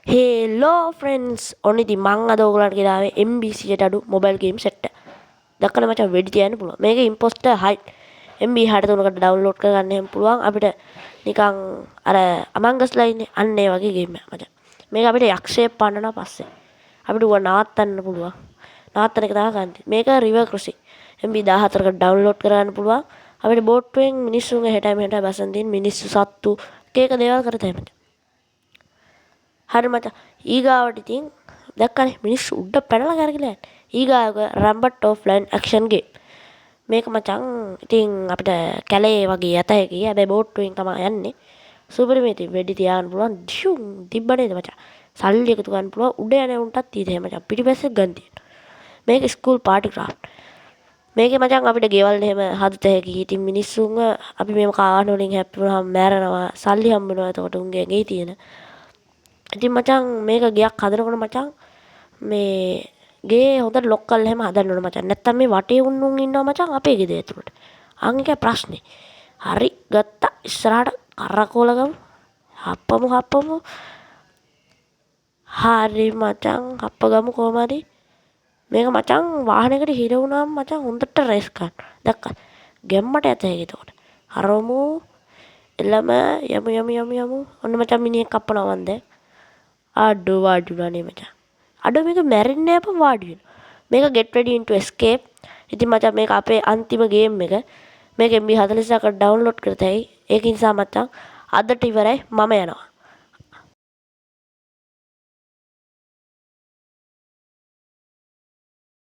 හේලෝ friends ඔන්න ඉතින් මං අද ඔයගලන්ට ගෙනාවේ MB100ට අඩු මොබයිල් ගේම් සෙට් එක. දැක්කනේ මචං වෙඩි තියන්න පුළුවන්. මේක ඉම්පොස්ටර් හයි MB 63කට ඩවුන්ලෝඩ් කරගන්න එහෙම පුළුවන් අපිට නිකන් අර Among Us ලා ඉන්නේ අන්න ඒ වගේ ගේම් එකක් මචං. මේක අපිට යක්ෂයෙක් පන්නනවා පස්සේ අපිට ඌව නවත්තන්න පුළුවන්. නවත්තන එක තමයි ගන්න. මේක රිවර් ක්‍රොසින් MB 14කට ඩවුන්ලෝඩ් කරගන්න පුළුවන්. අපිට බෝට්ටුවෙන් මිනිස්සුන්ගේ හෙටයි මෙහෙටයි බසන් දින් මිනිස්සු සත්තු එක දේවල් කරතයි මචං. හරි මචං ඊගාවට ඉතින් දැක්කනේ මිනිස්සු උඩ පැනලා කරගලා යන්නේ. ඊගාව රැම්බට් ඔෆ්ලයින් ඇක්ෂන් ගේම්. මේක මචං ඉතින් අපිට කැලේ වගේ යත හැකි. හැබැයි බෝට්ටුවෙන් තමයි යන්නේ. සුපිරිම ඉතින් වෙඩි තියාගන්න පුළුවන්. ඩිෂුම් තිබ්බ නේද මචං. සල්ලි එකතු කරන්න පුළුවන්. උඩ යන උන්ටත් තීතේ මචං. පිටිපස්සේ ගන්න තියෙනවා. මේක ස්කූල් පාටි ක්‍රාෆ්ට්. මේකේ මචං අපිට ගෙවල් එහෙම හදත හැකි. ඉතින් මිනිස්සුන්ව අපි මේව කාහන වලින් හැප්පි වුණාම මැරෙනවා. සල්ලි හම්බ වෙනවා. එතකොට උන්ගේ ගේ තියෙන. ඉතින් මචං මේක ගයක් හදනකොට මචං මේ ගේ හොඳට ලොක් කරලා එහෙම හදන්න ඕන මචං. නැත්තම් මේ වටේ උන්නුන් ඉන්නවා මචං අපේ ගෙදර ඇතුළට. අන් එකයි ප්‍රශ්නේ. හරි ගත්තා ඉස්සරහට කරකෝල ගමු. හප්පමු. හරි මචං හප්ප ගමු කොහම හරි. මේක මචං වාහනයකට හිර වුණාම මචං හොඳට රේස් ගන්න. දැක්කා. ගැම්මට යත හැකි එතකොට. හරමු එළම යමු. ඔන්න මචං මිනිහෙක් කප්පනවා මන් දැන්. අඩෝ වාඩි වුණා නේ මචං. අඩෝ මේක මැරෙන්නේ නැහැ අප වාඩි වෙන. මේක get ready into escape. ඉතින් මචං මේක අපේ අන්තිම ගේම් එක. මේක MB 46කට ඩවුන්ලෝඩ් කරතයි. ඒක නිසා මචං අදට ඉවරයි මම යනවා.